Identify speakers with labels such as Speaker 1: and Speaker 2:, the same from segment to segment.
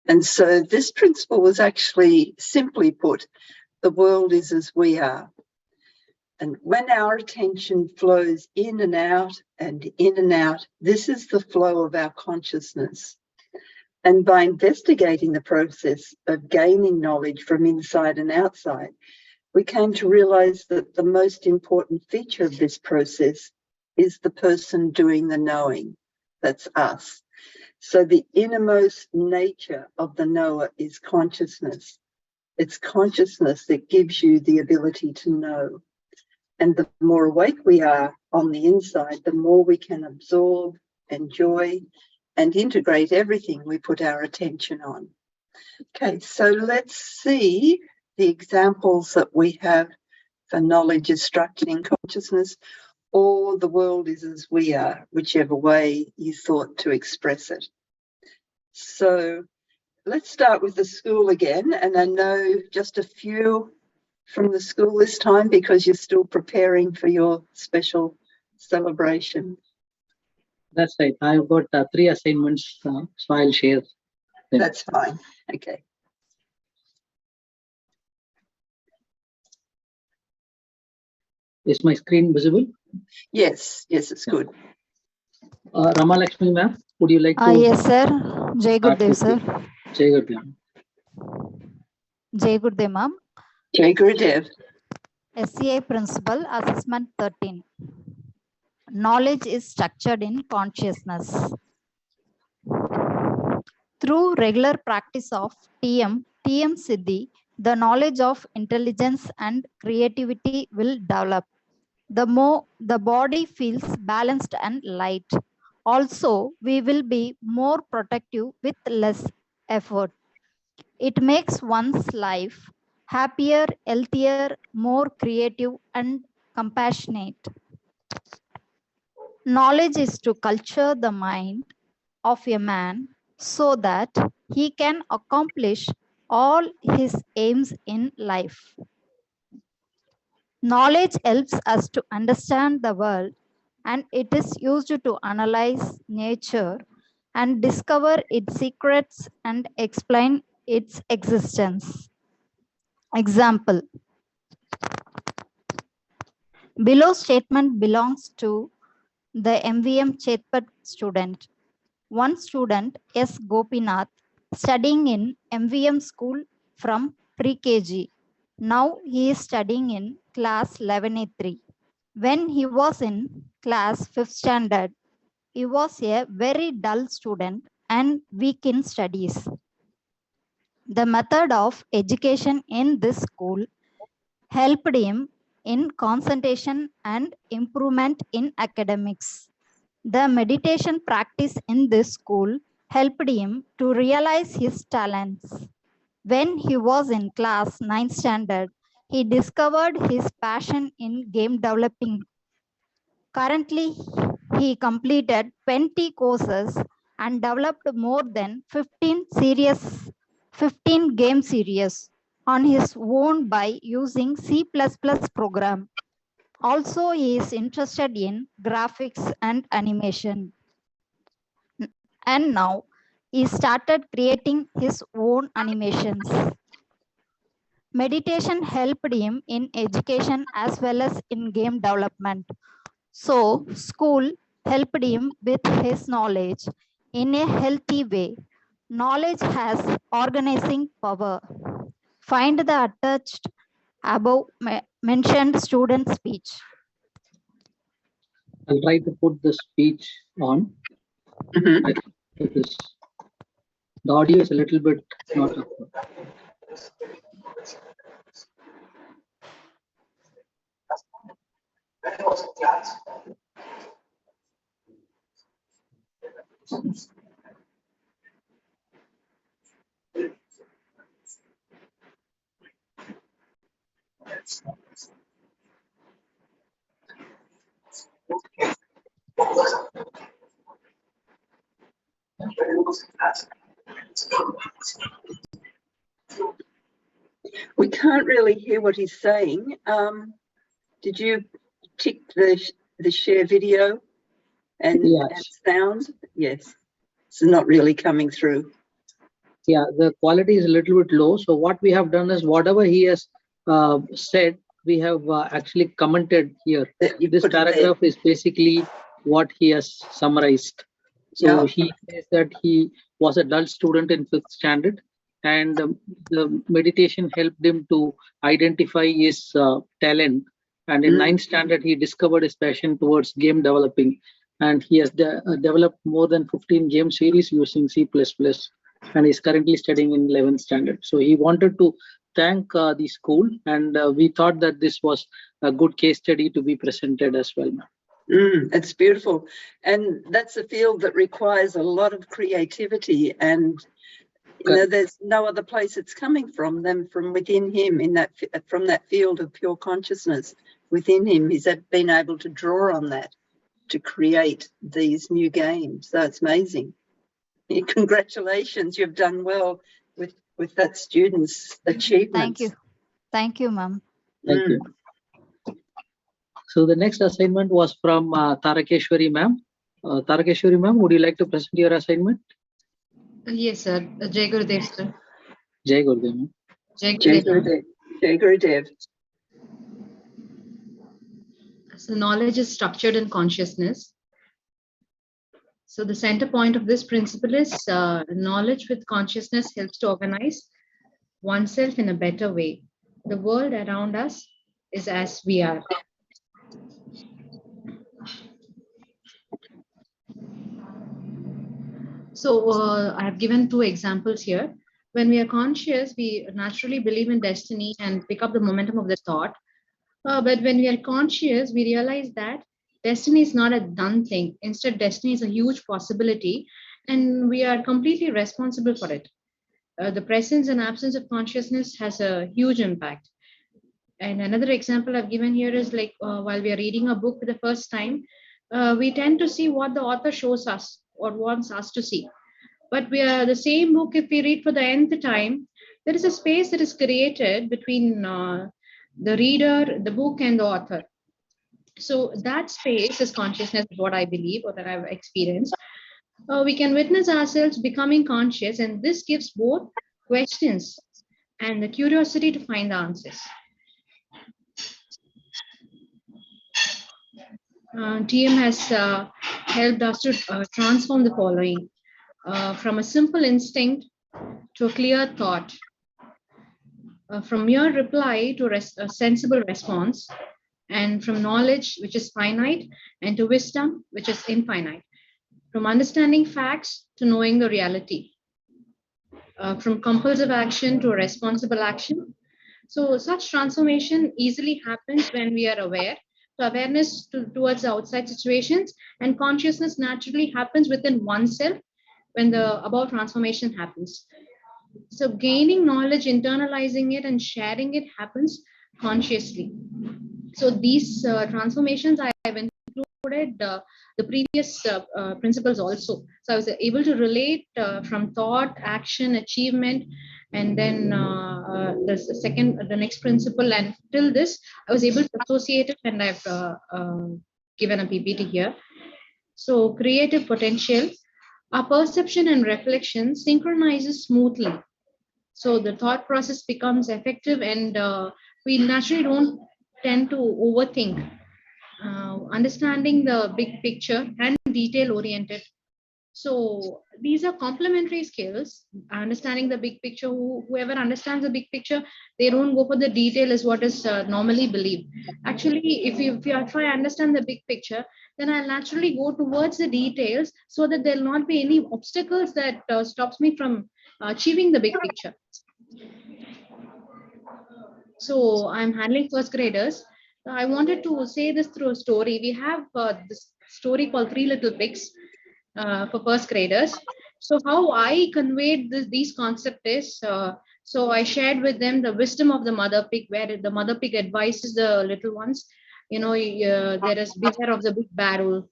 Speaker 1: And so this principle was actually simply put, the world is as we are. And when our attention flows in and out and in and out, this is the flow of our consciousness. And by investigating the process of gaining knowledge from inside and outside, we came to realize that the most important feature of this process is the person doing the knowing. That's us. So the innermost nature of the knower is consciousness. It's consciousness that gives you the ability to know. And the more awake we are on the inside, the more we can absorb, enjoy, and integrate everything we put our attention on. Okay, so let's see the examples that we have for knowledge is structured in consciousness, or the world is as we are, whichever way you thought to express it. So let's start with the school again. And I know just a few from the school this time because you're still preparing for your special celebration.
Speaker 2: That's right. I've got 3 assignments, so I'll share them.
Speaker 1: That's fine. Okay.
Speaker 2: Is my screen visible?
Speaker 1: Yes, it's good.
Speaker 2: Rama Lakshmi ma'am, would you like to?
Speaker 3: Yes, sir. Jai Gurudev, sir.
Speaker 2: Jai Gurudev.
Speaker 3: Jai Gurudev, ma'am.
Speaker 1: Jai Gurudev.
Speaker 3: SCI Principle, Assessment 13. Knowledge is structured in consciousness. Through regular practice of TM Siddhi, the knowledge of intelligence and creativity will develop. The more the body feels balanced and light. Also, we will be more protective with less effort. It makes one's life happier, healthier, more creative, and compassionate. Knowledge is to culture the mind of a man so that he can accomplish all his aims in life. Knowledge helps us to understand the world, and it is used to analyze nature and discover its secrets and explain its existence. Example. Below statement belongs to the MVM Chetpat student. One student, S. Gopinath, studying in MVM school from pre-KG. Now he is studying in class 11A3. When he was in class 5th standard, he was a very dull student and weak in studies. The method of education in this school helped him in concentration and improvement in academics. The meditation practice in this school helped him to realize his talents. When he was in class 9th standard, he discovered his passion in game developing. Currently, he completed 20 courses and developed more than 15 game series on his own by using C++ program. Also, he is interested in graphics and animation. And now he started creating his own animations. Meditation helped him in education as well as in game development. So, school helped him with his knowledge in a healthy way. Knowledge has organizing power. Find the attached above mentioned student speech.
Speaker 2: I'll try to put the speech on. The audio is a little bit not up.
Speaker 1: We can't really hear what he's saying. Did you tick the share video and,
Speaker 2: Yes.
Speaker 1: and sound? Yes. It's not really coming through.
Speaker 2: Yeah, the quality is a little bit low. So what we have done is whatever he has said, we have actually commented here.
Speaker 1: That you
Speaker 2: This
Speaker 1: put in there.
Speaker 2: paragraph is basically what he has summarized. So
Speaker 1: Yeah.
Speaker 2: he says that he was a dull student in 5th standard, and the meditation helped him to identify his talent. And in 9th standard, he discovered his passion towards game developing, and he has developed more than 15 game series using C++, and is currently studying in 11th standard. So he wanted to thank the school, and we thought that this was a good case study to be presented as well.
Speaker 1: It's beautiful. And that's a field that requires a lot of creativity, and there's no other place it's coming from than from within him, from that field of pure consciousness within him. He's been able to draw on that to create these new games. So it's amazing. Congratulations, you've done well with that student's achievements.
Speaker 3: Thank you, ma'am.
Speaker 2: Thank you. So the next assignment was from Tarakeshwari ma'am. Tarakeshwari ma'am, would you like to present your assignment?
Speaker 4: Yes, sir. Jai Gurudev, sir.
Speaker 2: Jai Gurudev ma'am.
Speaker 4: Jai
Speaker 1: Jai
Speaker 4: Gurudev.
Speaker 1: Gurudev. Jai Gurudev.
Speaker 4: So knowledge is structured in consciousness. So the center point of this principle is knowledge with consciousness helps to organize oneself in a better way. The world around us is as we are. So I have given 2 examples here. When we are conscious, we naturally believe in destiny and pick up the momentum of the thought. But when we are conscious, we realize that destiny is not a done thing. Instead, destiny is a huge possibility, and we are completely responsible for it. The presence and absence of consciousness has a huge impact. And another example I've given here is like while we are reading a book for the first time, we tend to see what the author shows us or wants us to see. But we are the same book, if we read for the nth time, there is a space that is created between the reader, the book, and the author. So that space is consciousness, is what I believe or that I've experienced. We can witness ourselves becoming conscious, and this gives both questions and the curiosity to find the answers. TM has helped us to transform the following from a simple instinct to a clear thought, from mere reply to a sensible response, and from knowledge, which is finite, and to wisdom, which is infinite, from understanding facts to knowing the reality, from compulsive action to responsible action. So such transformation easily happens when we are aware. So awareness towards outside situations, and consciousness naturally happens within oneself when the above transformation happens. So gaining knowledge, internalizing it, and sharing it happens consciously. So these transformations I have included the previous principles also. So I was able to relate from thought, action, achievement, and then the next principle, and till this I was able to associate it, and I've given a PPT here. So creative potential, our perception and reflection synchronizes smoothly. So the thought process becomes effective, and we naturally don't tend to overthink. Understanding the big picture and detail oriented. So these are complementary skills. Understanding the big picture, whoever understands the big picture, they don't go for the detail is what is normally believed. Actually, if you try to understand the big picture, then I'll naturally go towards the details so that there'll not be any obstacles that stops me from achieving the big picture. So I'm handling first graders. I wanted to say this through a story. We have this story called Three Little Pigs for first graders. So how I conveyed these concepts is, so I shared with them the wisdom of the mother pig, where the mother pig advises the little ones, there is beware of the big bad wolf.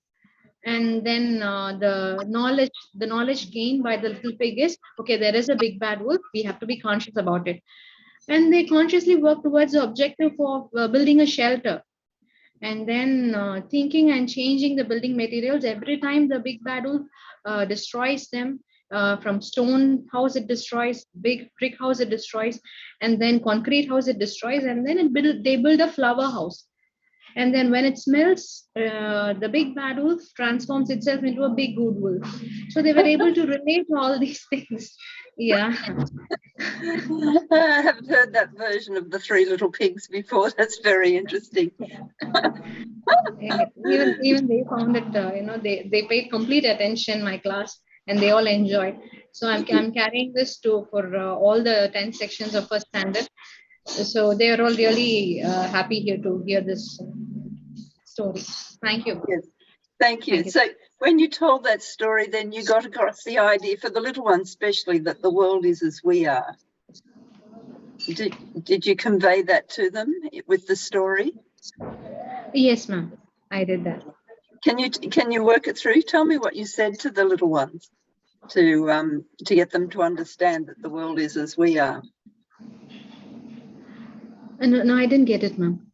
Speaker 4: And then the knowledge gained by the little pig is, okay, there is a big bad wolf, we have to be conscious about it. And they consciously work towards the objective of building a shelter. And then thinking and changing the building materials every time the big bad wolf destroys them, From stone house it destroys, big brick house it destroys, and then concrete house it destroys, and then they build a flower house. And then when it smells, the big bad wolf transforms itself into a big good wolf. So they were able to relate to all these things. Yeah.
Speaker 1: I haven't heard that version of the Three Little Pigs before. That's very interesting.
Speaker 4: Even they found it, they paid complete attention, my class, and they all enjoyed. So I'm carrying this for all the 10 sections of first standard. So they are all really happy here to hear this story. Thank you.
Speaker 1: Yes, thank you. So when you told that story, then you got across the idea for the little ones, especially, that the world is as we are. Did you convey that to them with the story?
Speaker 4: Yes, ma'am. I did that.
Speaker 1: Can you work it through? Tell me what you said to the little ones to get them to understand that the world is as we are.
Speaker 4: No, I didn't get it, ma'am.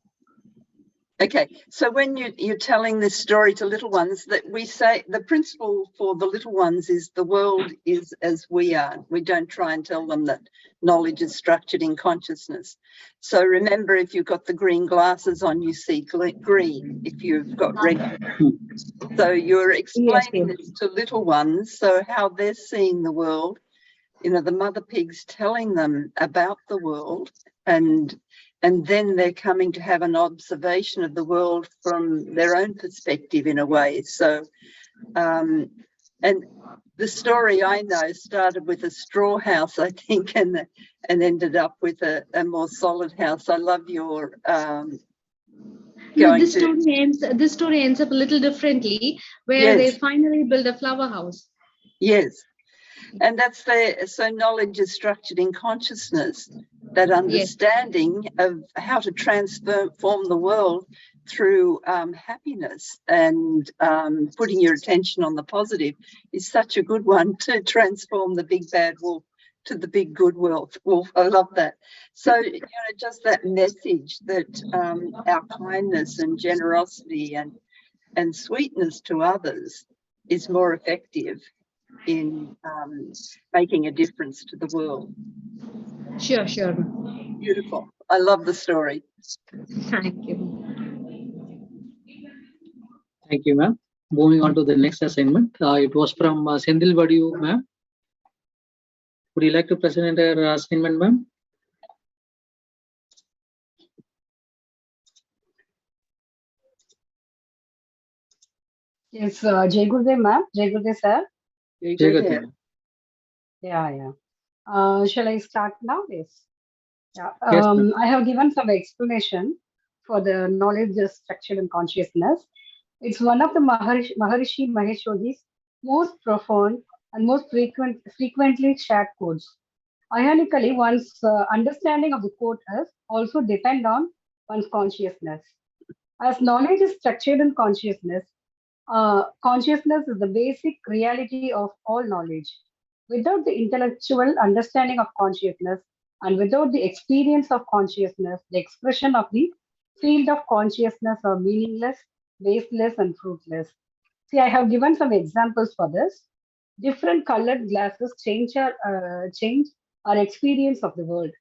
Speaker 1: Okay, so when you're telling this story to little ones, that we say the principle for the little ones is the world is as we are. We don't try and tell them that knowledge is structured in consciousness. So remember, if you've got the green glasses on, you see green. If you've got red, so you're explaining this to little ones, so how they're seeing the world. You know, the mother pig's telling them about the world, and then they're coming to have an observation of the world from their own perspective in a way. So, and the story I know started with a straw house, I think, and ended up with a more solid house. I love your
Speaker 4: this story ends up a little differently, where they finally build a flower house.
Speaker 1: Yes. And that's so knowledge is structured in consciousness, that understanding of how to transform the world through happiness and putting your attention on the positive is such a good one to transform the big bad wolf to the big good wolf. I love that. So, just that message that our kindness and generosity and sweetness to others is more effective in making a difference to the world.
Speaker 4: Sure.
Speaker 1: Beautiful. I love the story.
Speaker 4: Thank you.
Speaker 2: Thank you, ma'am. Moving on to the next assignment. It was from Sendil Vadiu, ma'am. Would you like to present your assignment, ma'am?
Speaker 5: Yes, Jai Gurudev, ma'am. Jai Gurudev, sir.
Speaker 2: Jai Gurudev.
Speaker 5: Yeah. Shall I start now? Yes. Yeah.
Speaker 2: Yes,
Speaker 5: I have given some explanation for the knowledge structure and consciousness. It's one of the Maharishi Mahesh Yogi's most profound and most frequently shared quotes. Ironically, one's understanding of the quote is also depend on one's consciousness. As knowledge is structured in consciousness, consciousness is the basic reality of all knowledge. Without the intellectual understanding of consciousness and without the experience of consciousness, the expression of the field of consciousness are meaningless, baseless, and fruitless. See, I have given some examples for this. Different colored glasses change our experience of the world.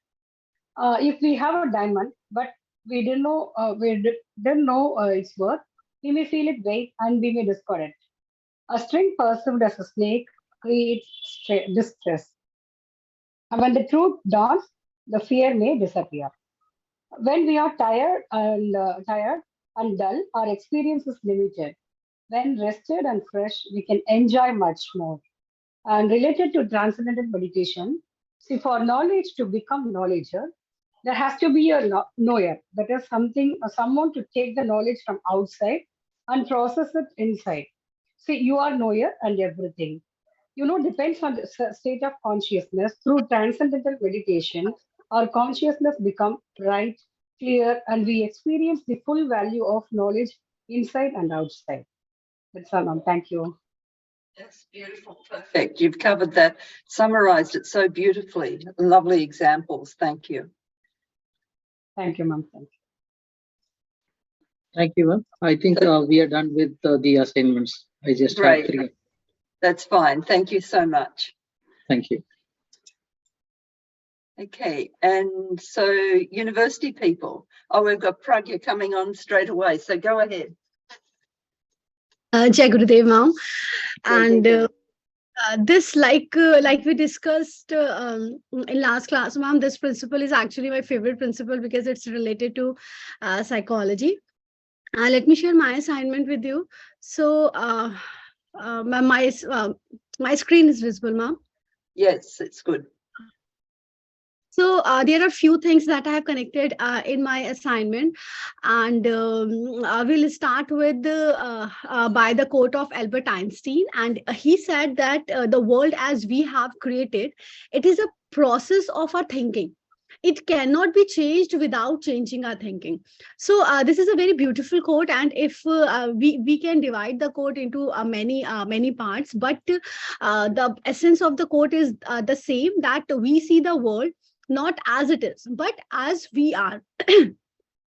Speaker 5: If we have a diamond, but we didn't know its worth, we may feel it weight and we may discard it. A string perceived as a snake creates distress. And when the truth dawns, the fear may disappear. When we are tired and dull, our experience is limited. When rested and fresh, we can enjoy much more. And related to transcendental meditation, see, for knowledge to become knowledger, there has to be a knower. That is someone to take the knowledge from outside and process it inside. See, you are knower and everything. Depends on the state of consciousness. Through transcendental meditation, our consciousness becomes bright, clear, and we experience the full value of knowledge inside and outside. That's all, ma'am. Thank you.
Speaker 1: That's beautiful. Perfect. You've covered that, summarized it so beautifully. Lovely examples. Thank you.
Speaker 5: Thank you, ma'am. Thank you.
Speaker 2: Thank you, ma'am. I think we are done with the assignments. I just have 3.
Speaker 1: That's fine. Thank you so much.
Speaker 2: Thank you.
Speaker 1: Okay, and so university people. Oh, we've got Pragya coming on straight away, so go ahead.
Speaker 6: Jai Gurudev, ma'am. And
Speaker 1: Jai
Speaker 6: this, like we discussed in last class, ma'am, this principle is actually my favorite principle because it's related to psychology. Let me share my assignment with you. So, my screen is visible, ma'am.
Speaker 1: Yes, it's good.
Speaker 6: So there are few things that I have connected in my assignment, and we'll start with by the quote of Albert Einstein, and he said that the world as we have created, it is a process of our thinking. It cannot be changed without changing our thinking. So this is a very beautiful quote, and if we can divide the quote into many parts, but the essence of the quote is the same, that we see the world not as it is, but as we are.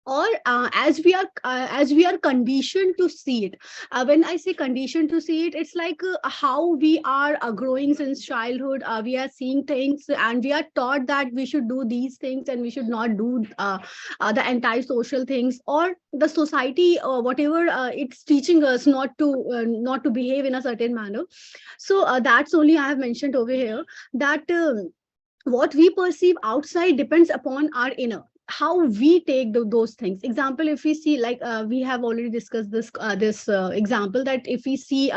Speaker 6: Or as we are conditioned to see it. When I say conditioned to see it, it's like how we are growing since childhood. We are seeing things and we are taught that we should do these things and we should not do the anti-social things, or the society, whatever it's teaching us not to behave in a certain manner. So that's only I have mentioned over here, that what we perceive outside depends upon our inner, how we take those things. Example, if we see, like we have already discussed this example, that if we see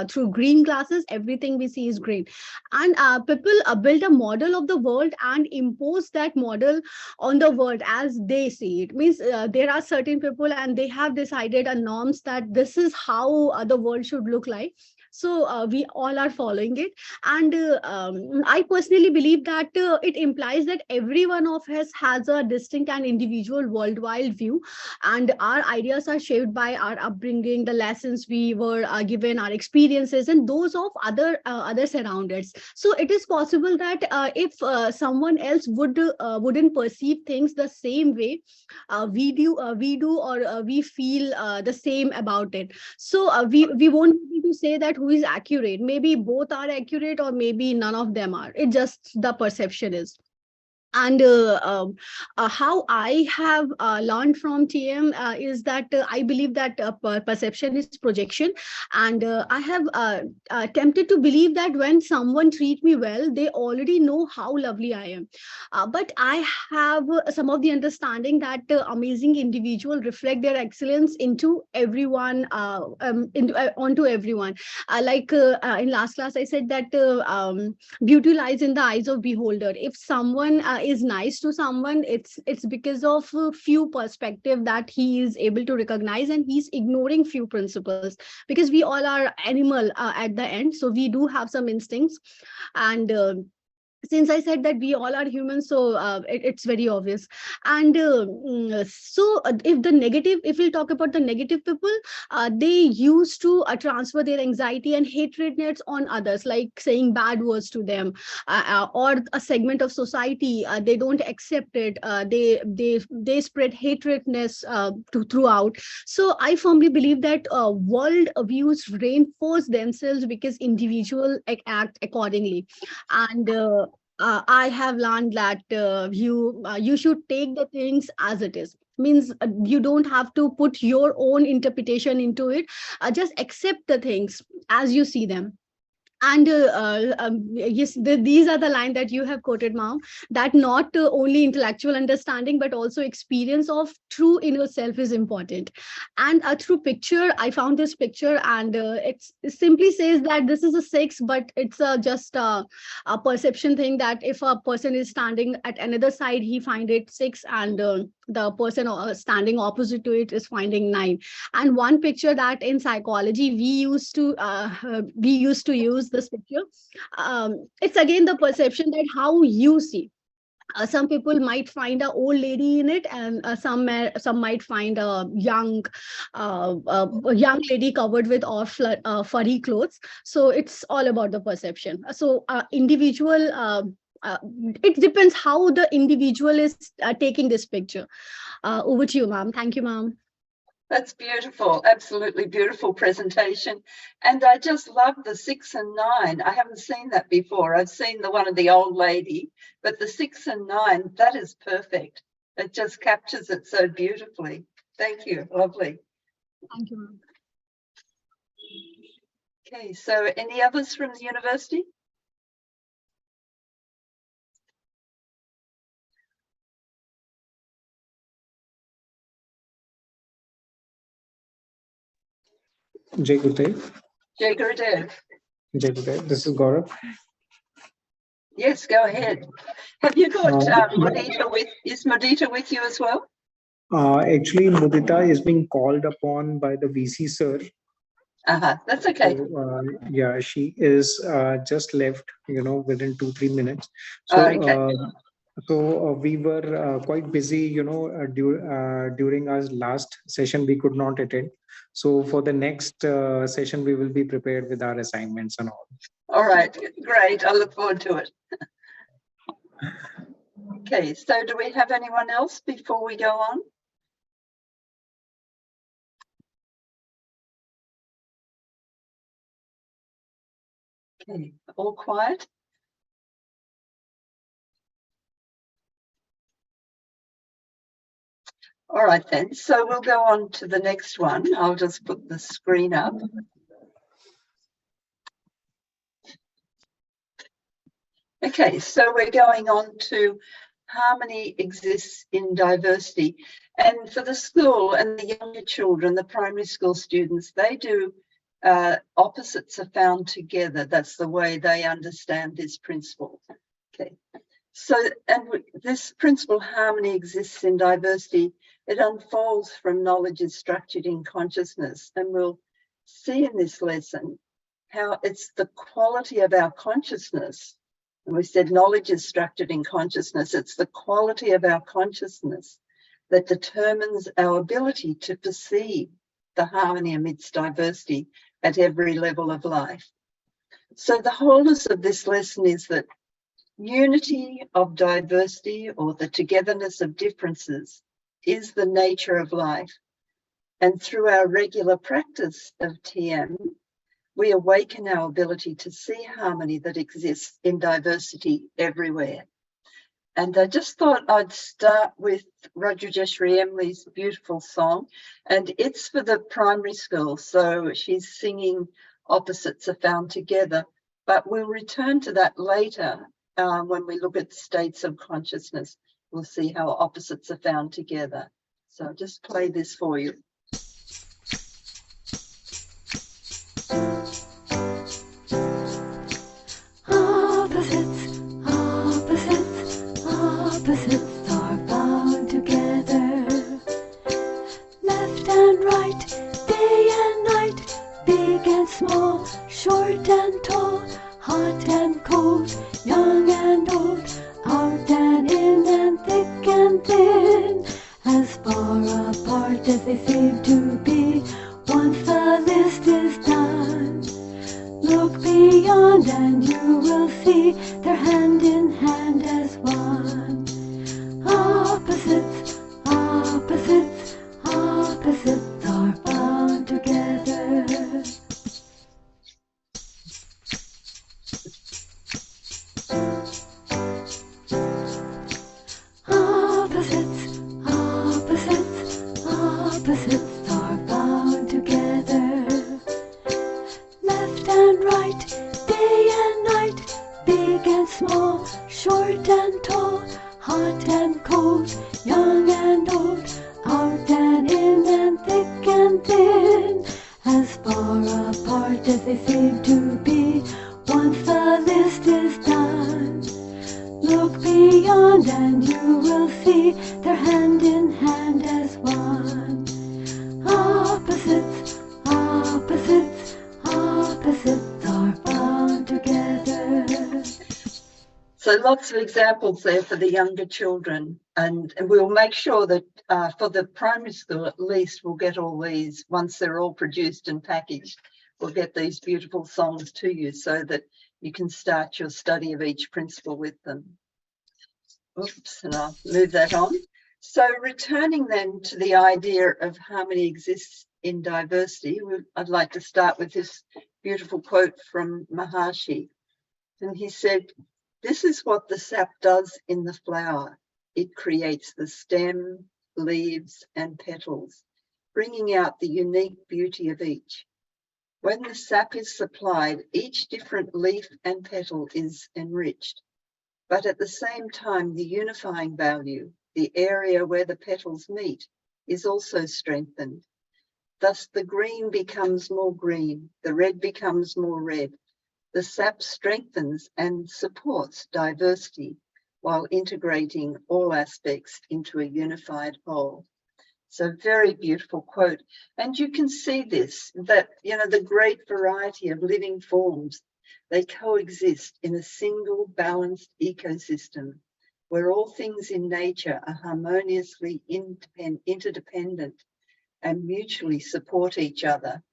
Speaker 6: through green glasses, everything we see is green, and people build a model of the world and impose that model on the world as they see it. Means there are certain people and they have decided a norms that this is how the world should look like. So we all are following it, and I personally believe that it implies that every one of us has a distinct and individual worldwide view, and our ideas are shaped by our upbringing, the lessons we were given, our experiences, and those of others around us. So it is possible that if someone else wouldn't perceive things the same way we do, or we feel the same about it. So we won't be able to say that who is accurate. Maybe both are accurate, or maybe none of them are. It just the perception is. And how I have learned from TM is that I believe that perception is projection, and I have attempted to believe that when someone treats me well, they already know how lovely I am. But I have some of the understanding that amazing individual reflect their excellence into everyone, onto everyone. Like in last class, I said that beauty lies in the eyes of beholder. If someone is nice to someone, it's because of a few perspective that he is able to recognize, and he's ignoring few principles, because we all are animal at the end, so we do have some instincts. And since I said that we all are humans, so it's very obvious. And so if we'll talk about the negative people, they used to transfer their anxiety and hatredness on others, like saying bad words to them, or a segment of society, they don't accept it, they spread hatredness throughout. So I firmly believe that world views reinforce themselves because individuals act accordingly. And I have learned that you should take the things as it is. Means you don't have to put your own interpretation into it. Just accept the things as you see them. And yes, these are the lines that you have quoted, ma'am, that not only intellectual understanding, but also experience of true inner self is important. And through picture, I found this picture, and it simply says that this is a 6, but it's just a perception thing, that if a person is standing at another side, he find it 6, and the person standing opposite to it is finding 9. And one picture that in psychology we used to use this picture, it's again the perception that how you see. Some people might find an old lady in it, and some might find a young lady covered with all furry clothes. So it's all about the perception. So individual, it depends how the individual is taking this picture. Over to you, ma'am. Thank you, ma'am.
Speaker 1: That's beautiful. Absolutely beautiful presentation. And I just love the 6 and 9. I haven't seen that before. I've seen the one of the old lady, but the 6 and 9, that is perfect. It just captures it so beautifully. Thank you. Lovely.
Speaker 6: Thank you, ma'am.
Speaker 1: Okay, so any others from the university?
Speaker 7: Jai Gurudev.
Speaker 1: Jai Gurudev.
Speaker 7: Jai Gurudev. This is Gaurav.
Speaker 1: Yes, go ahead. Have you got
Speaker 7: Uh,
Speaker 1: Mudita with, is Mudita with you as well?
Speaker 7: Actually, Mudita is being called upon by the VC sir.
Speaker 1: That's okay.
Speaker 7: So, yeah, she is just left, within 2-3 minutes. So,
Speaker 1: Okay.
Speaker 7: We were quite busy, during our last session, we could not attend. So for the next session, we will be prepared with our assignments and all.
Speaker 1: All right, great. I look forward to it. Okay, so do we have anyone else before we go on? Okay, all quiet. All right then, so we'll go on to the next one. I'll just put the screen up. Okay, so we're going on to harmony exists in diversity. And for the school and the younger children, the primary school students, they do opposites are found together. That's the way they understand this principle. Okay, so, and this principle, harmony exists in diversity, it unfolds from knowledge is structured in consciousness. And we'll see in this lesson how it's the quality of our consciousness. And we said knowledge is structured in consciousness. It's the quality of our consciousness that determines our ability to perceive the harmony amidst diversity at every level of life. So the wholeness of this lesson is that unity of diversity, or the togetherness of differences, is the nature of life. And through our regular practice of TM, we awaken our ability to see harmony that exists in diversity everywhere. And I just thought I'd start with Rajeshri Emily's beautiful song, and it's for the primary school. So she's singing Opposites Are Found Together, but we'll return to that later when we look at states of consciousness. We'll see how opposites are found together. So I'll just play this for you.
Speaker 8: Opposites, opposites, opposites are found together. Left and right, day and night, big and small, short and tall, hot and cold, young and old, out and in and thick and thin, as far apart as they seem to be, once the list is done. Look beyond and you will see they're hand in hand as one. Opposites, opposites, opposites are found together. Opposites, opposites, opposites are found together. Left and right, day and night, big and small, short and tall, hot and cold, young and old, out and in and thick and thin, as far apart as they seem to be, once the list is done. Look beyond and you will see they're hand in hand as one. Opposites, opposites, opposites are found together.
Speaker 1: So lots of examples there for the younger children, and we'll make sure that for the primary school at least we'll get all these, once they're all produced and packaged, we'll get these beautiful songs to you so that you can start your study of each principle with them. Oops, and I'll move that on. So returning then to the idea of harmony exists in diversity, I'd like to start with this beautiful quote from Maharishi. And he said, "This is what the sap does in the flower. It creates the stem, leaves, and petals, bringing out the unique beauty of each. When the sap is supplied, each different leaf and petal is enriched. But at the same time, the unifying value, the area where the petals meet, is also strengthened. Thus the green becomes more green, the red becomes more red. The sap strengthens and supports diversity while integrating all aspects into a unified whole." So very beautiful quote. And you can see this, that, you know, the great variety of living forms, they coexist in a single balanced ecosystem where all things in nature are harmoniously interdependent and mutually support each other.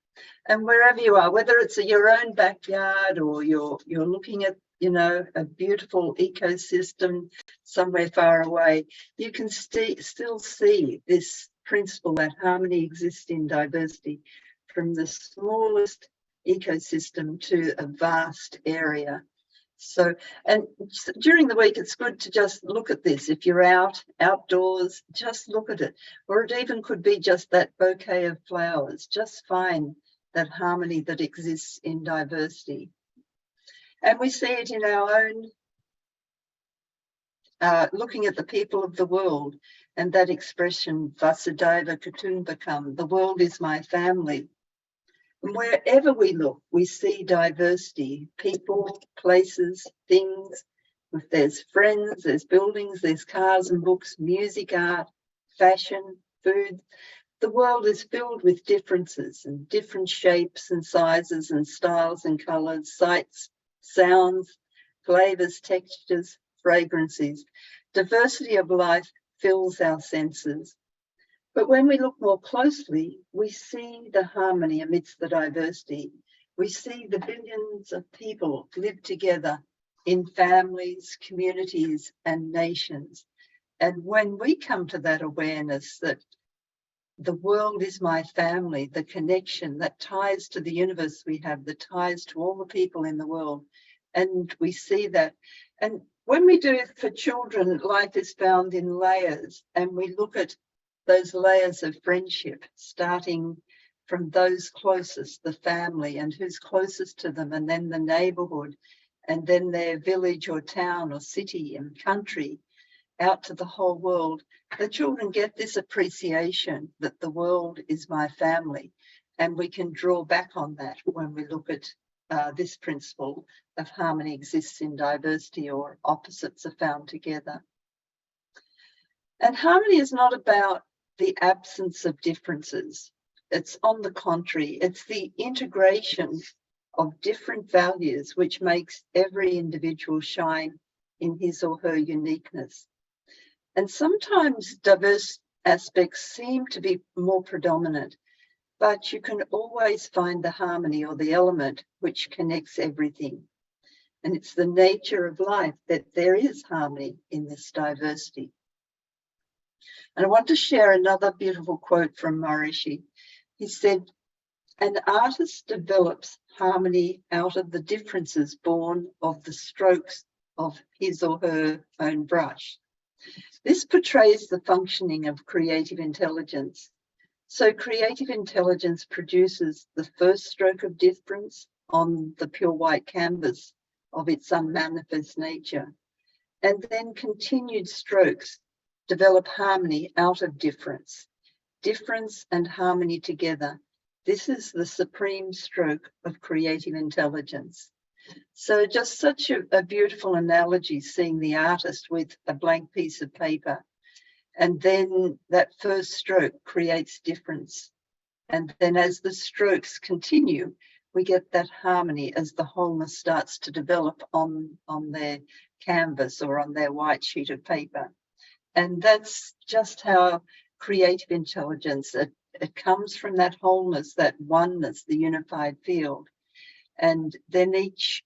Speaker 1: And wherever you are, whether it's your own backyard or you're looking at, you know, a beautiful ecosystem somewhere far away, you can still see this principle that harmony exists in diversity, from the smallest ecosystem to a vast area. So, and during the week, it's good to just look at this. If you're outdoors, just look at it. Or it even could be just that bouquet of flowers. Just find that harmony that exists in diversity. And we see it in our own, looking at the people of the world, and that expression, Vasudhaiva Kutumbakam, the world is my family. And wherever we look, we see diversity, people, places, things. If there's friends, there's buildings, there's cars and books, music, art, fashion, food. The world is filled with differences and different shapes and sizes and styles and colours, sights, sounds, flavours, textures, fragrances. Diversity of life fills our senses. But when we look more closely, we see the harmony amidst the diversity. We see the billions of people live together in families, communities, and nations. And when we come to that awareness that the world is my family, the connection that ties to the universe we have, that ties to all the people in the world, and we see that. And when we do it for children, life is found in layers, and we look at those layers of friendship, starting from those closest, the family, and who's closest to them, and then the neighbourhood, and then their village or town or city and country, out to the whole world. The children get this appreciation that the world is my family, and we can draw back on that when we look at this principle of harmony exists in diversity, or opposites are found together. And harmony is not about the absence of differences. It's on the contrary, it's the integration of different values which makes every individual shine in his or her uniqueness. And sometimes diverse aspects seem to be more predominant, but you can always find the harmony or the element which connects everything. And it's the nature of life that there is harmony in this diversity. And I want to share another beautiful quote from Maharishi. He said, "An artist develops harmony out of the differences born of the strokes of his or her own brush." This portrays the functioning of creative intelligence. So creative intelligence produces the first stroke of difference on the pure white canvas of its unmanifest nature, and then continued strokes develop harmony out of difference. Difference and harmony together. This is the supreme stroke of creative intelligence. So just such a beautiful analogy, seeing the artist with a blank piece of paper, and then that first stroke creates difference. And then as the strokes continue, we get that harmony as the wholeness starts to develop on their canvas or on their white sheet of paper. And that's just how creative intelligence, it comes from that wholeness, that oneness, the unified field. And then each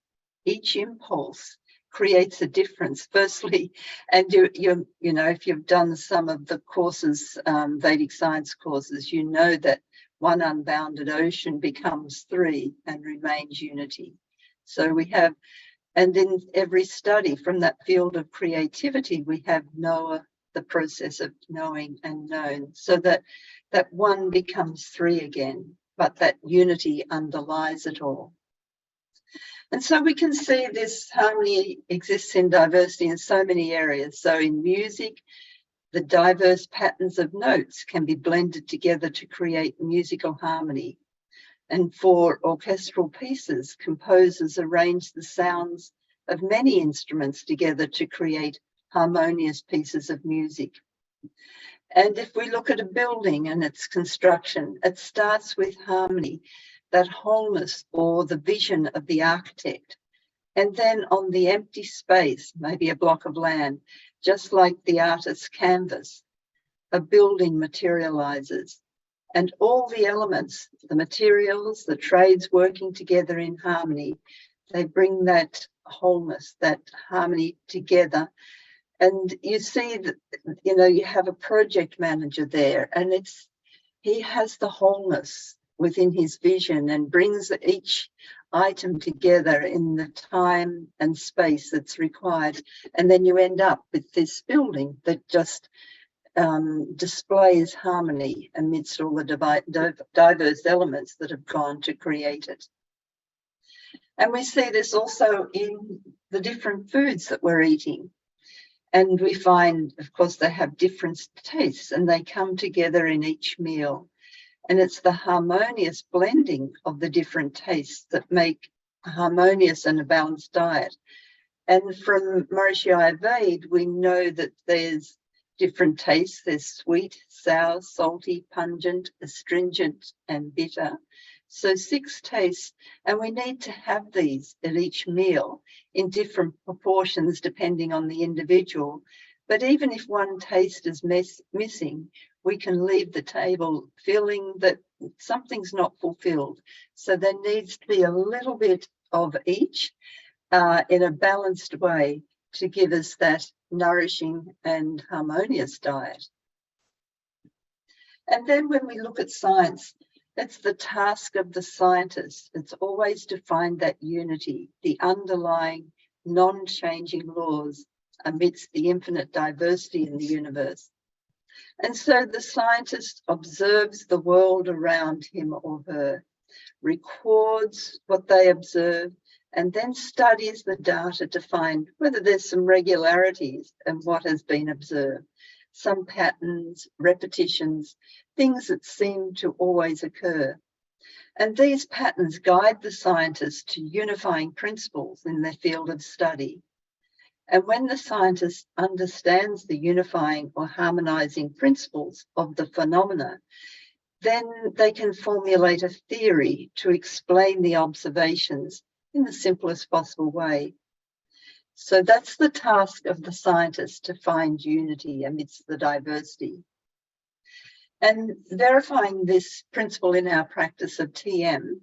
Speaker 1: impulse creates a difference. Firstly, and you know, if you've done some of the courses, Vedic science courses, you know that one unbounded ocean becomes three and remains unity. So we have, and in every study from that field of creativity, we have Noah, the process of knowing and known, so that that one becomes three again, but that unity underlies it all. And so we can see this harmony exists in diversity in so many areas. So in music, the diverse patterns of notes can be blended together to create musical harmony. And for orchestral pieces, composers arrange the sounds of many instruments together to create harmonious pieces of music. And if we look at a building and its construction, it starts with harmony, that wholeness or the vision of the architect. And then on the empty space, maybe a block of land, just like the artist's canvas, a building materializes. And all the elements, the materials, the trades working together in harmony, they bring that wholeness, that harmony together. And you see that, you know, you have a project manager there, and he has the wholeness within his vision and brings each item together in the time and space that's required. And then you end up with this building that just displays harmony amidst all the diverse elements that have gone to create it. And we see this also in the different foods that we're eating. And we find, of course, they have different tastes and they come together in each meal. And it's the harmonious blending of the different tastes that make a harmonious and a balanced diet. And from Maharishi Ayurveda, we know that there's different tastes. There's sweet, sour, salty, pungent, astringent, and bitter. So 6 tastes, and we need to have these at each meal in different proportions depending on the individual. But even if one taste is missing, we can leave the table feeling that something's not fulfilled. So there needs to be a little bit of each in a balanced way to give us that nourishing and harmonious diet. And then when we look at science, it's the task of the scientist. It's always to find that unity, the underlying non-changing laws amidst the infinite diversity in the universe. And so the scientist observes the world around him or her, records what they observe, and then studies the data to find whether there's some regularities in what has been observed, some patterns, repetitions, things that seem to always occur. And these patterns guide the scientist to unifying principles in their field of study. And when the scientist understands the unifying or harmonizing principles of the phenomena, then they can formulate a theory to explain the observations in the simplest possible way. So that's the task of the scientist, to find unity amidst the diversity. And verifying this principle in our practice of TM,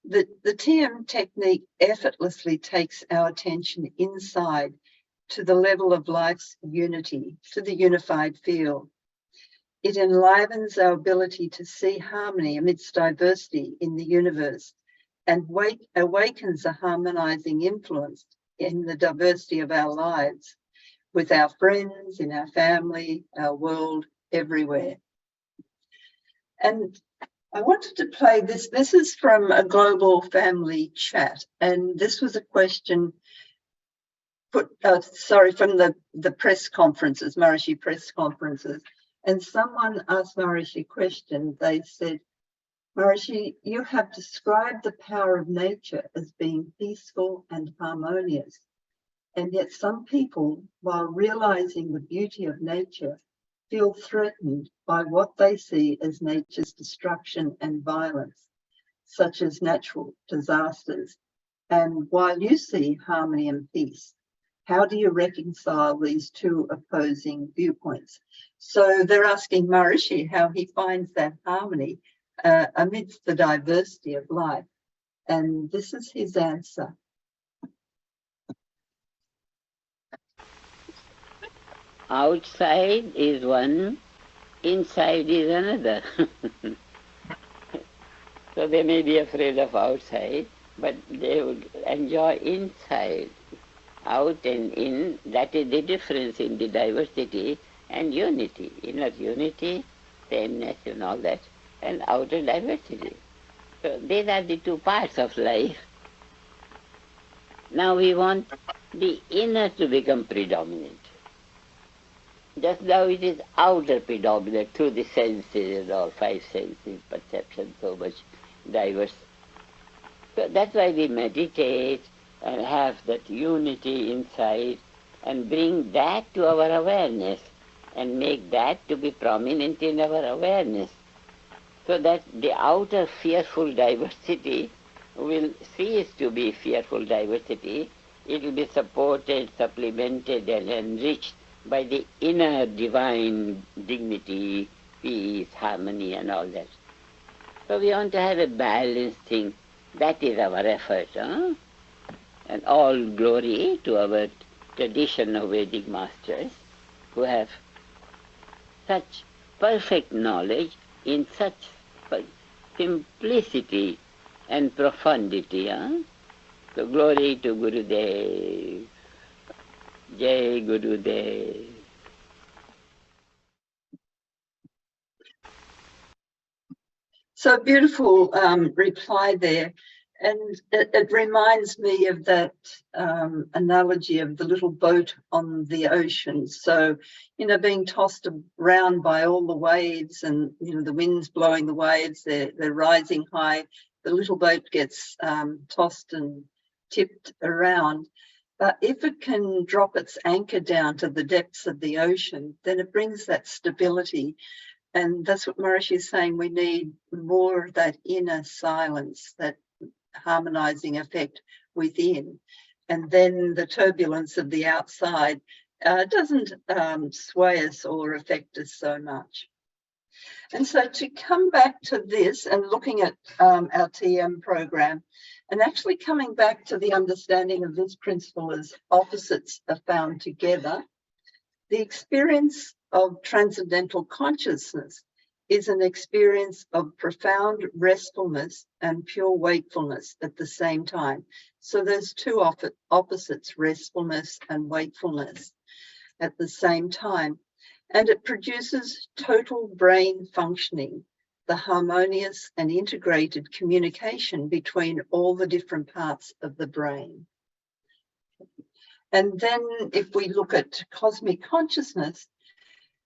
Speaker 1: the TM technique effortlessly takes our attention inside to the level of life's unity, to the unified field. It enlivens our ability to see harmony amidst diversity in the universe and awakens a harmonizing influence in the diversity of our lives with our friends, in our family, our world, everywhere. And I wanted to play this. This is from a global family chat. And this was a question from the press conferences, Maharishi press conferences. And someone asked Maharishi a question. They said, Maharishi, you have described the power of nature as being peaceful and harmonious. And yet some people, while realizing the beauty of nature, feel threatened by what they see as nature's destruction and violence, such as natural disasters. And while you see harmony and peace, how do you reconcile these two opposing viewpoints? So they're asking Maharishi how he finds that harmony amidst the diversity of life. And this is his answer.
Speaker 9: outside is one, inside is another. So they may be afraid of outside, but they would enjoy inside. Out and in, that is the difference in the diversity and unity. Inner unity, sameness and all that, and outer diversity. So these are the two parts of life. Now we want the inner to become predominant. Just now it is outer predominant through the senses and all, five senses, perception, so much diverse. So that's why we meditate and have that unity inside and bring that to our awareness and make that to be prominent in our awareness, so that the outer fearful diversity will cease to be fearful diversity. It will be supported, supplemented and enriched by the inner divine dignity, peace, harmony and all that. So we want to have a balanced thing. That is our effort. Huh? And all glory to our tradition of Vedic masters who have such perfect knowledge in such simplicity and profundity. Huh? So glory to Gurudev. Jai Gurudev.
Speaker 1: So beautiful reply there. And it reminds me of that analogy of the little boat on the ocean. So, being tossed around by all the waves and, the wind's blowing the waves, they're rising high. The little boat gets tossed and tipped around. But if it can drop its anchor down to the depths of the ocean, then it brings that stability. And that's what Maharishi is saying. We need more of that inner silence, that harmonizing effect within. And then the turbulence of the outside doesn't sway us or affect us so much. And so to come back to this and looking at our TM program, and actually coming back to the understanding of this principle as opposites are found together, the experience of transcendental consciousness is an experience of profound restfulness and pure wakefulness at the same time. So there's two opposites, restfulness and wakefulness at the same time. And it produces total brain functioning, the harmonious and integrated communication between all the different parts of the brain. And then if we look at cosmic consciousness,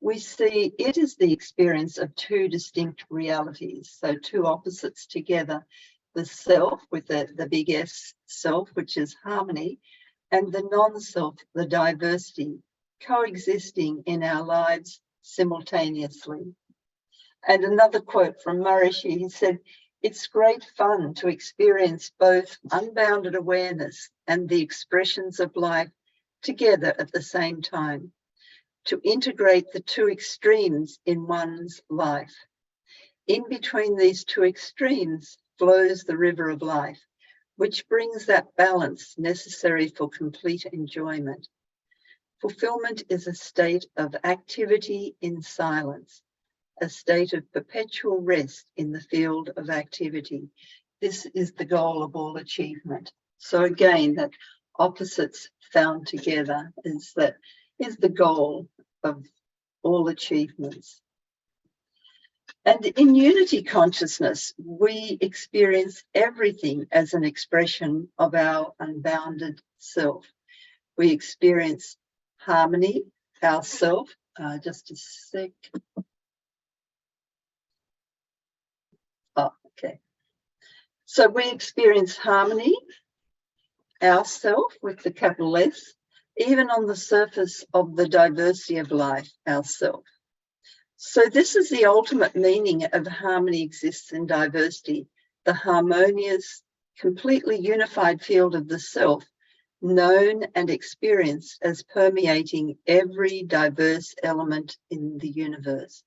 Speaker 1: we see it is the experience of two distinct realities, so two opposites together, the self with the big S self, which is harmony, and the non-self, the diversity, coexisting in our lives simultaneously. And another quote from Maharishi, he said, "It's great fun to experience both unbounded awareness and the expressions of life together at the same time, to integrate the two extremes in one's life. In between these two extremes flows the river of life, which brings that balance necessary for complete enjoyment. Fulfillment is a state of activity in silence, a state of perpetual rest in the field of activity. This is the goal of all achievement." So again, that opposites found together is the goal of all achievements. And in unity consciousness, we experience everything as an expression of our unbounded self. We experience harmony, ourself. Just a sec. Oh, okay. So we experience harmony, ourself with the capital S, even on the surface of the diversity of life, ourself. So this is the ultimate meaning of harmony exists in diversity, the harmonious, completely unified field of the self, known and experienced as permeating every diverse element in the universe.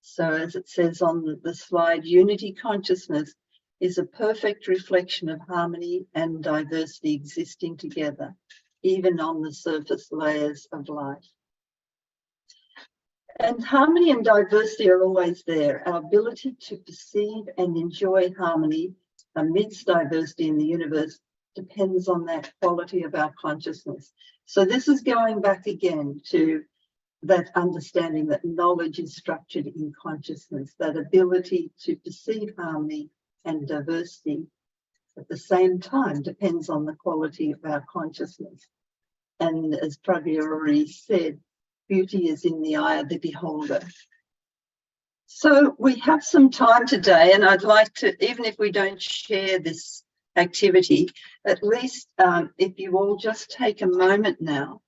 Speaker 1: So as it says on the slide, unity consciousness is a perfect reflection of harmony and diversity existing together, even on the surface layers of life. And harmony and diversity are always there. Our ability to perceive and enjoy harmony amidst diversity in the universe depends on that quality of our consciousness. So this is going back again to that understanding that knowledge is structured in consciousness, that ability to perceive harmony and diversity at the same time depends on the quality of our consciousness. And as Pragya already said, beauty is in the eye of the beholder. So we have some time today, and I'd like to, even if we don't share this activity, at least if you all just take a moment now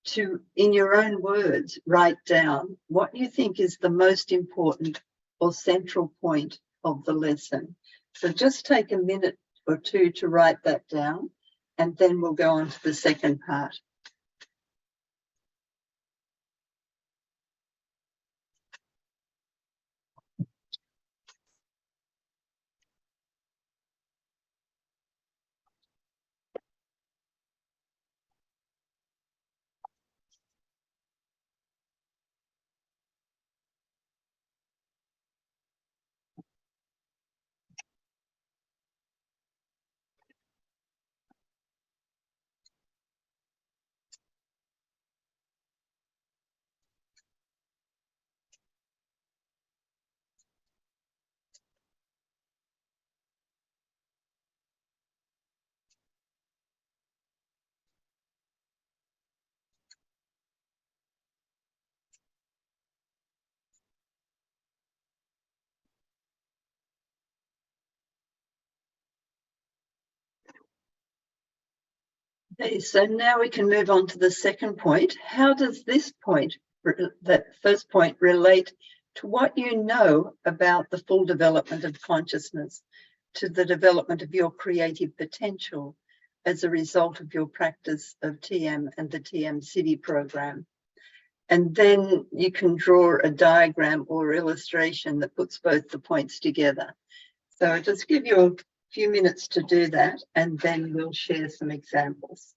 Speaker 1: to, in your own words, write down what you think is the most important or central point of the lesson. So just take a minute or two to write that down, and then we'll go on to the second part. Okay, so now we can move on to the second point. How does this point, that first point, relate to what you know about the full development of consciousness, to the development of your creative potential as a result of your practice of TM and the TM City program? And then you can draw a diagram or illustration that puts both the points together. So I'll just give you a few minutes to do that, and then we'll share some examples.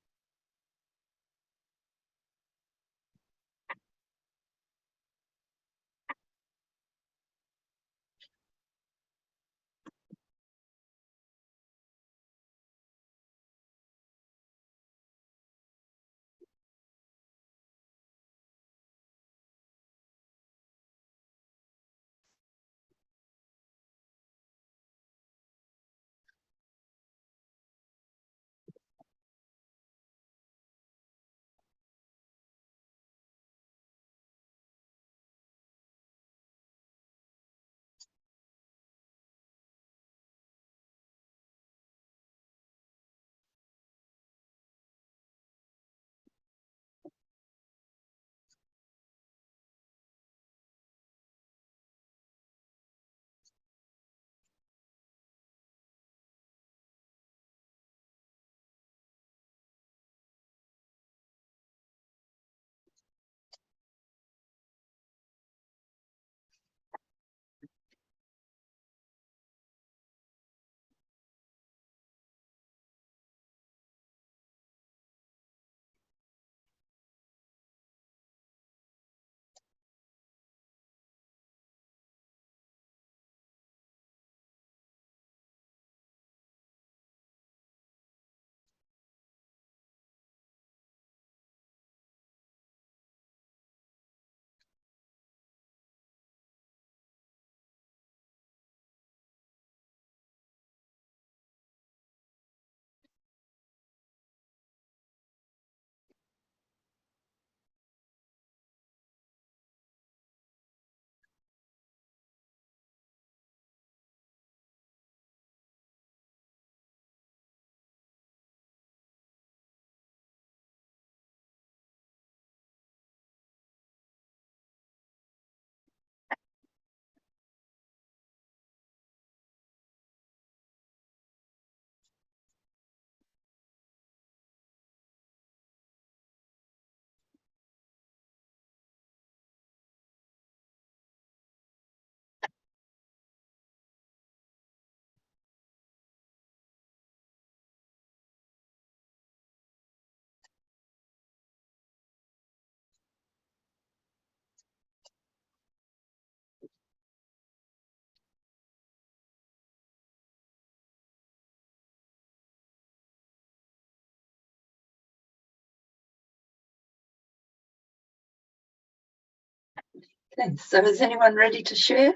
Speaker 1: Okay, so is anyone ready to share?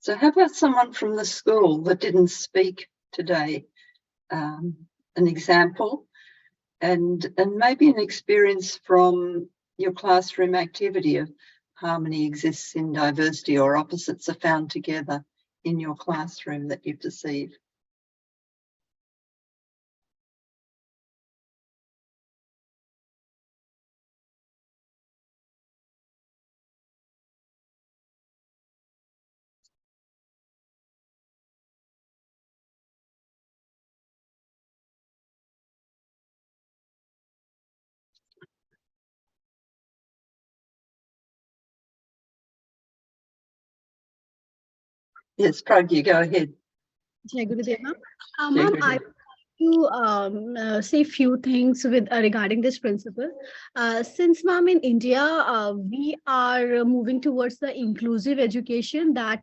Speaker 1: So how about someone from the school that didn't speak today? An example and maybe an experience from your classroom activity of harmony exists in diversity, or opposites are found together in your classroom that you perceive. Yes, Pragya, go ahead.
Speaker 6: Jai Gurudeva.
Speaker 1: Jai
Speaker 6: Ma'am,
Speaker 1: Gurudeva.
Speaker 6: I to say few things with regarding this principle. Since ma'am, in India, we are moving towards the inclusive education, that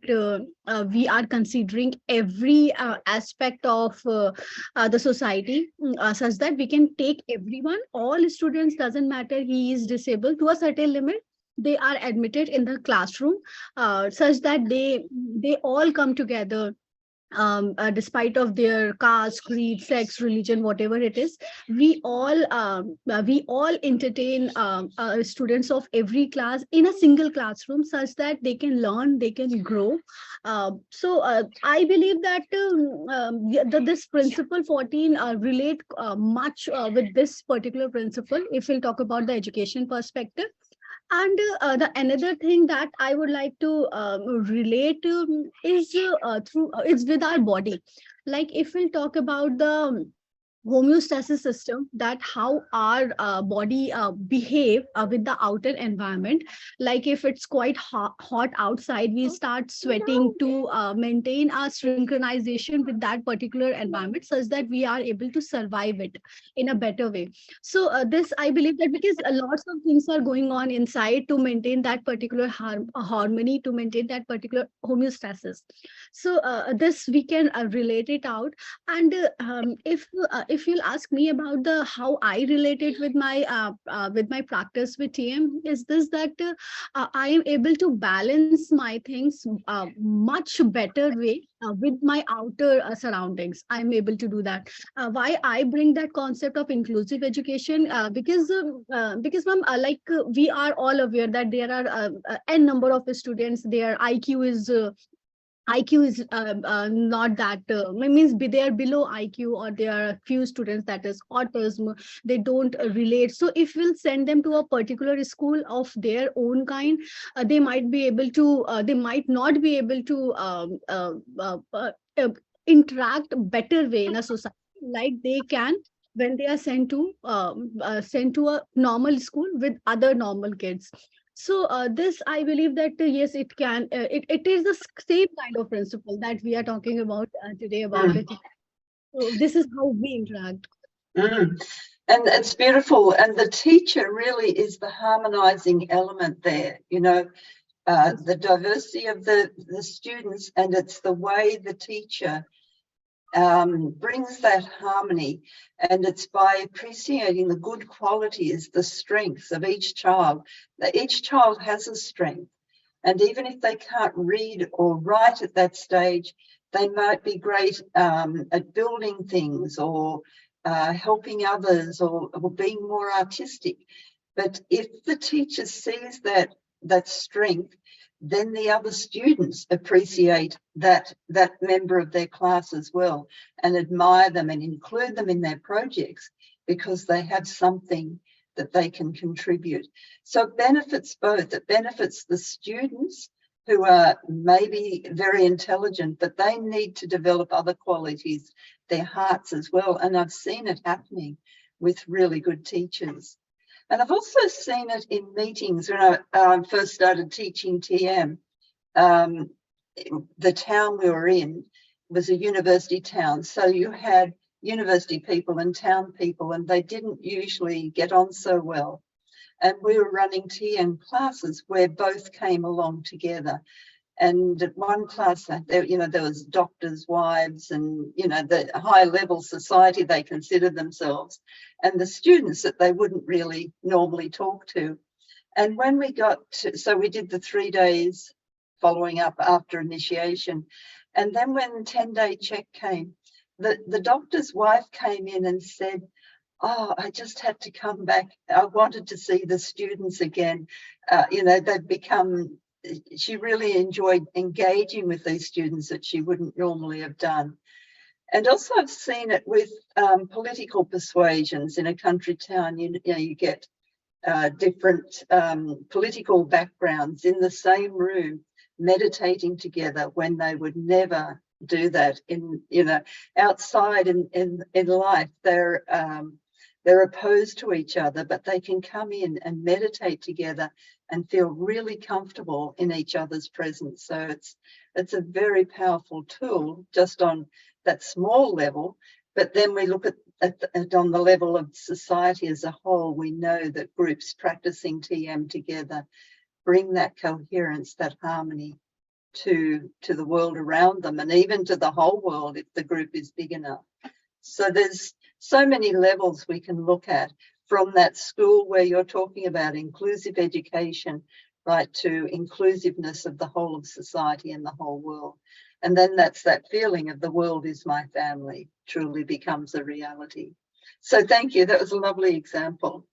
Speaker 6: we are considering every aspect of the society, such that we can take everyone, all students, doesn't matter he is disabled to a certain limit, they are admitted in the classroom, such that they all come together, despite of their caste, creed, sex, religion, whatever it is. We all entertain students of every class in a single classroom, such that they can learn, they can grow. I believe that this principle 14 relate much with this particular principle, if we'll talk about the education perspective. And the another thing that I would like to relate is through it's with our body. Like if we'll talk about the homeostasis system, that how our body behave with the outer environment. Like if it's quite hot outside, we start sweating to maintain our synchronization with that particular environment, such that we are able to survive it in a better way. So this I believe that, because lots of things are going on inside to maintain that particular harmony, to maintain that particular homeostasis. So this we can relate it out. And if you'll ask me about the how I relate it with my practice with TM, is this that I am able to balance my things much better way with my outer surroundings. I'm able to do that. Why I bring that concept of inclusive education? Because ma'am, we are all aware that there are n number of students. Their IQ is not that means they are below IQ, or there are a few students that is autism, they don't relate. So if we'll send them to a particular school of their own kind, they might be able to they might not be able to interact better way in a society like they can when they are sent to a normal school with other normal kids. So this, I believe that yes, it can. It is the same kind of principle that we are talking about today about it. So this is how we interact.
Speaker 1: And it's beautiful. And the teacher really is the harmonizing element there. You know, the diversity of the students, and it's the way the teacher brings that harmony, and it's by appreciating the good qualities, the strengths of each child. That each child has a strength, and even if they can't read or write at that stage, they might be great at building things, or helping others, or being more artistic. But if the teacher sees that strength, then the other students appreciate that member of their class as well, and admire them and include them in their projects, because they have something that they can contribute. So it benefits both. It benefits the students who are maybe very intelligent, but they need to develop other qualities, their hearts as well. And I've seen it happening with really good teachers. And I've also seen it in meetings. When I first started teaching TM, the town we were in was a university town. So you had university people and town people, and they didn't usually get on so well. And we were running TM classes where both came along together. And at one class, there was doctors' wives and, the high level society they considered themselves, and the students that they wouldn't really normally talk to. And when we so we did the 3 days following up after initiation. And then when 10-day check came, the doctor's wife came in and said, "Oh, I just had to come back. I wanted to see the students again." They'd become, she really enjoyed engaging with these students that she wouldn't normally have done. And also I've seen it with political persuasions in a country town. You get different political backgrounds in the same room meditating together when they would never do that outside in life. They're opposed to each other, but they can come in and meditate together and feel really comfortable in each other's presence. So it's a very powerful tool just on that small level. But then we look at on the level of society as a whole, we know that groups practicing TM together bring that coherence, that harmony to the world around them, and even to the whole world if the group is big enough. So there's so many levels we can look at, from that school where you're talking about inclusive education, right to inclusiveness of the whole of society and the whole world. And then that's that feeling of the world is my family truly becomes a reality. So thank you. That was a lovely example.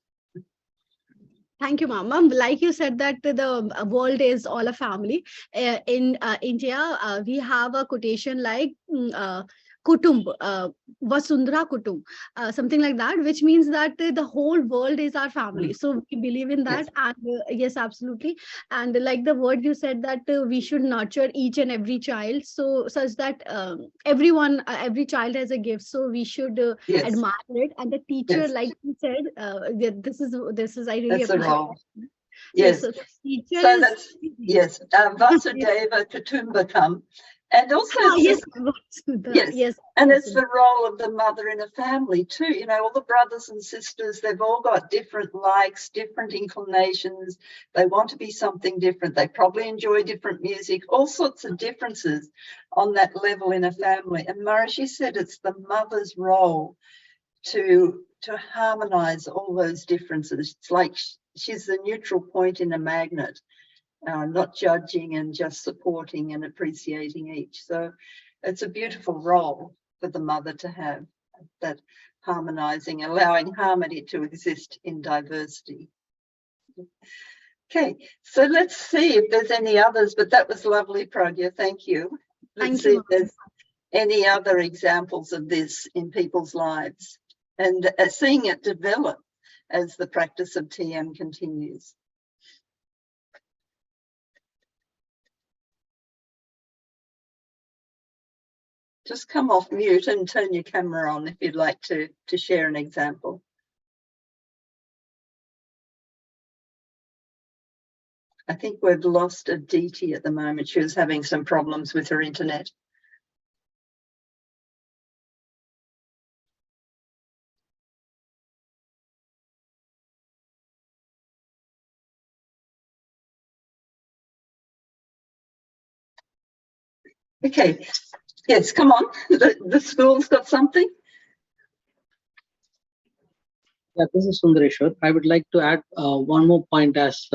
Speaker 6: Thank you, Mama. Like you said that the world is all a family. In India, we have a quotation like Kutumb, Vasundhara Kutumb, something like that, which means that the whole world is our family. So we believe in that.
Speaker 1: Yes.
Speaker 6: And yes, absolutely. And like the word you said that we should nurture each and every child, so such that every child has a gift. So we should
Speaker 1: Yes.
Speaker 6: admire it. And the teacher,
Speaker 1: Yes.
Speaker 6: like you said, this is I really
Speaker 1: That's a
Speaker 6: appreciate.
Speaker 1: role. Yes.
Speaker 6: So teacher
Speaker 1: So
Speaker 6: is,
Speaker 1: that's, yes, Vasudeva Kutumbakam. And also,
Speaker 6: yes,
Speaker 1: yes, and it's the role of the mother in a family too. All the brothers and sisters, they've all got different likes, different inclinations. They want to be something different. They probably enjoy different music, all sorts of differences on that level in a family. And Maharishi said it's the mother's role to harmonize all those differences. It's like she's the neutral point in a magnet. Not judging and just supporting and appreciating each. So it's a beautiful role for the mother to have, that harmonizing, allowing harmony to exist in diversity. Okay, so let's see if there's any others, but that was lovely, Pragya, thank you. Let's see if there's any other examples of this in people's lives, and seeing it develop as the practice of TM continues. Just come off mute and turn your camera on if you'd like to share an example. I think we've lost Aditi at the moment. She was having some problems with her internet. Okay. Yes, come on. The school's got something.
Speaker 2: Yeah, this is Sundareshwar. I would like to add one more point as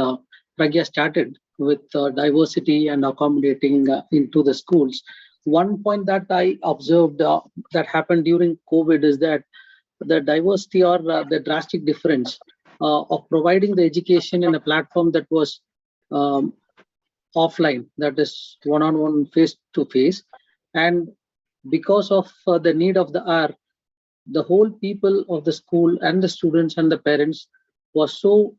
Speaker 2: Pragya started with diversity and accommodating into the schools. One point that I observed that happened during COVID is that the diversity or the drastic difference of providing the education in a platform that was offline, that is one-on-one, face-to-face. And because of the need of the hour, the whole people of the school and the students and the parents was so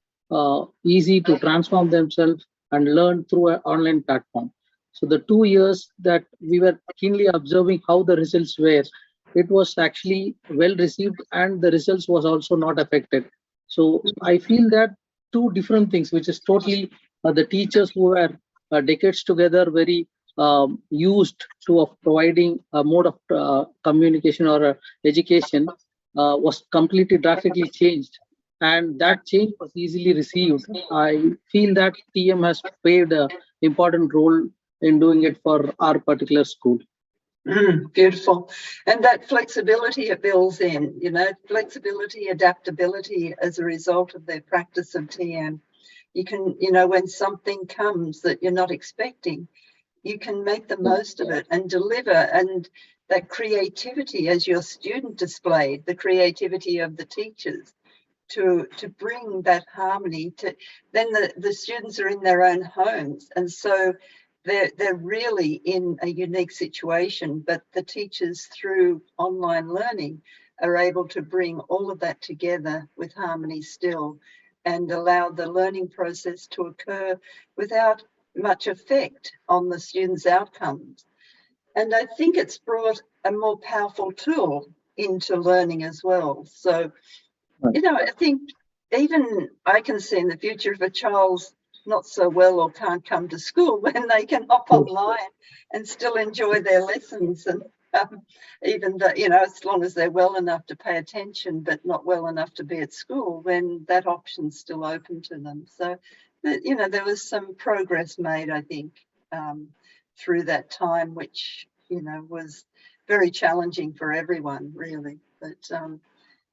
Speaker 2: easy to transform themselves and learn through an online platform. So the 2 years that we were keenly observing how the results were, it was actually well received and the results was also not affected. So I feel that two different things, which is totally the teachers who were decades together very used to of providing a mode of communication or education was completely drastically changed, and that change was easily received. I feel that TM has played an important role in doing it for our particular school.
Speaker 1: Beautiful. And that flexibility it builds in, flexibility, adaptability as a result of their practice of TM. You can, when something comes that you're not expecting, you can make the most of it and deliver. And that creativity, as your student displayed, the creativity of the teachers to bring that harmony to, then the students are in their own homes. And so they're really in a unique situation, but the teachers through online learning are able to bring all of that together with harmony still and allow the learning process to occur without much effect on the students' outcomes. And I think it's brought a more powerful tool into learning as well. So, I think even I can see in the future if a child's not so well or can't come to school, when they can hop online and still enjoy their lessons, and even that, as long as they're well enough to pay attention but not well enough to be at school, then that option's still open to them. So there was some progress made, I think, through that time, which was very challenging for everyone, really, but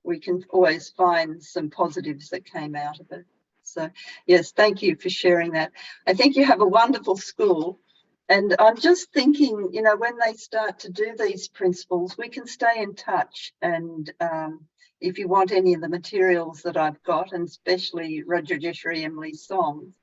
Speaker 1: we can always find some positives that came out of it. So yes, thank you for sharing that. I think you have a wonderful school, and I'm just thinking, when they start to do these principles, we can stay in touch. And if you want any of the materials that I've got, and especially Rajeshwari Emily's songs,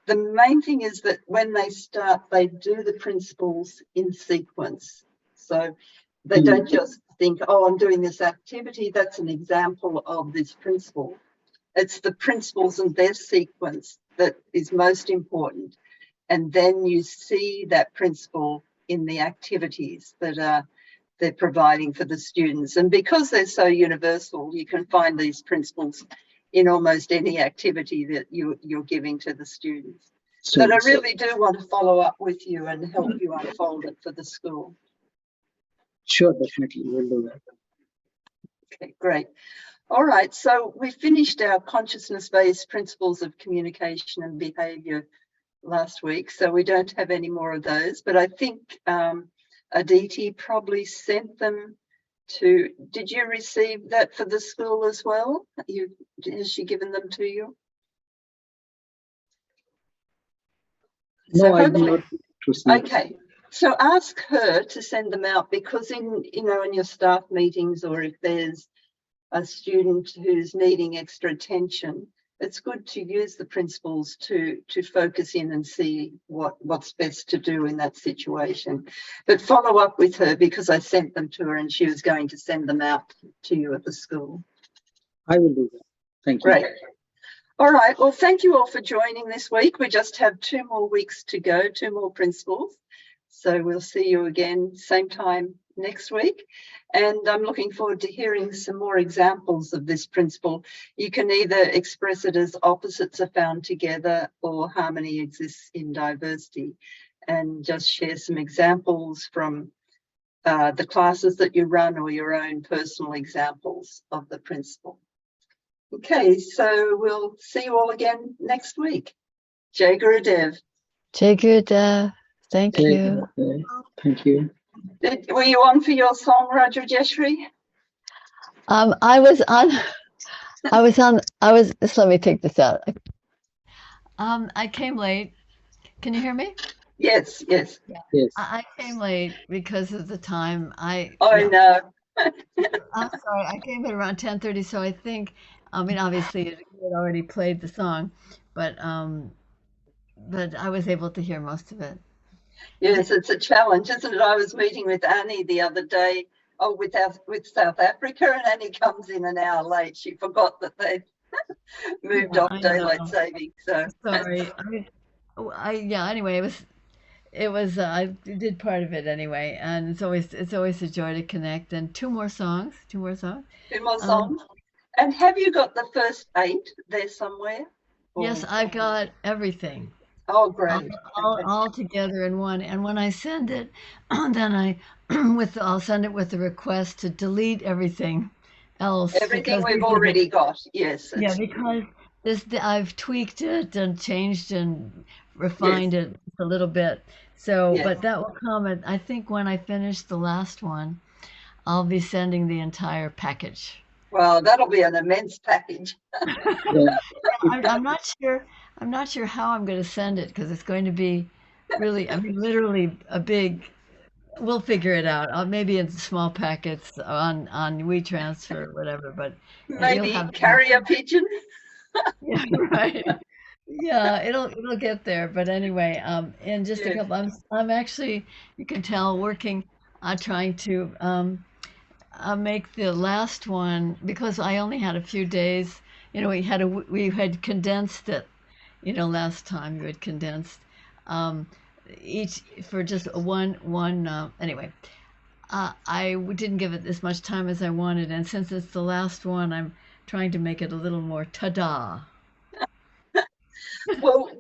Speaker 1: the main thing is that when they start, they do the principles in sequence. So they don't just think, oh, I'm doing this activity, that's an example of this principle. It's the principles and their sequence that is most important. And then you see that principle in the activities that they're providing for the students. And because they're so universal, you can find these principles in almost any activity that you're giving to the students. But I really do want to follow up with you and help you unfold it for the school.
Speaker 2: Sure, definitely, we'll do that.
Speaker 1: Okay, great. All right, so we finished our consciousness-based principles of communication and behaviour last week, so we don't have any more of those, but I think Aditi probably sent them to, did you receive that for the school as well? Has she given them to you?
Speaker 2: No,
Speaker 1: So
Speaker 2: I did not receive.
Speaker 1: Okay, so ask her to send them out, because in your staff meetings, or if there's a student who's needing extra attention, it's good to use the principles to focus in and see what's best to do in that situation. But follow up with her, because I sent them to her and she was going to send them out to you at the school.
Speaker 2: I will do that. Thank you.
Speaker 1: Great. All right, well, thank you all for joining this week. We just have 2 more weeks to go, 2 more principles. So we'll see you again same time next week. And I'm looking forward to hearing some more examples of this principle. You can either express it as opposites are found together or harmony exists in diversity, and just share some examples from the classes that you run or your own personal examples of the principle. Okay, so we'll see you all again next week. Jai Gurudev.
Speaker 10: Jai Gurudev. Thank you.
Speaker 2: Thank you.
Speaker 1: Were you on for your song, Rajeshwari?
Speaker 10: Just let me take this out. I came late. Can you hear me?
Speaker 1: Yes.
Speaker 2: Yes.
Speaker 10: I came late because of the time.
Speaker 1: Oh, no.
Speaker 10: I'm sorry. I came in around 10:30, so I think, obviously you had already played the song, but I was able to hear most of it.
Speaker 1: Yes, it's a challenge, isn't it? I was meeting with Annie the other day, with South Africa, and Annie comes in an hour late. She forgot that they moved off daylight saving. So
Speaker 10: sorry. Anyway, I did part of it anyway, and it's always a joy to connect. And two more songs.
Speaker 1: Two more
Speaker 10: Um,
Speaker 1: songs. And have you got the first 8 there somewhere?
Speaker 10: Yes, I've got everything.
Speaker 1: Oh, great.
Speaker 10: All together in one. And when I send it, then I'll send it with the request to delete everything else.
Speaker 1: Everything we've already got. Yes.
Speaker 10: Yeah, because I've tweaked it and changed and refined it a little bit. So, but that will come. I think when I finish the last one, I'll be sending the entire package.
Speaker 1: Well, that'll be an immense package.
Speaker 10: I'm not sure. I'm not sure how I'm going to send it because it's going to be really, literally a big. We'll figure it out. Maybe in small packets on WeTransfer or whatever. But
Speaker 1: maybe carrier pigeon.
Speaker 10: Yeah, right. Yeah, it'll get there. But anyway, in just a couple, I'm actually, you can tell, working on trying to make the last one because I only had a few days. We had condensed it. Last time you had condensed each for just one. Anyway, I didn't give it as much time as I wanted, and since it's the last one, I'm trying to make it a little more ta-da.
Speaker 1: Well,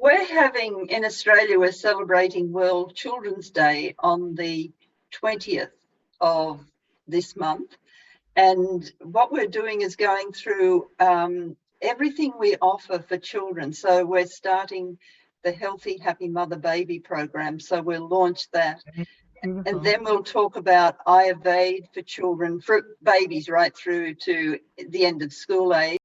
Speaker 1: in Australia, we're celebrating World Children's Day on the 20th of this month. And what we're doing is going through everything we offer for children. So we're starting the Healthy Happy Mother Baby program. So we'll launch that.
Speaker 10: Beautiful.
Speaker 1: And then we'll talk about Ayurveda for children, for babies right through to the end of school age.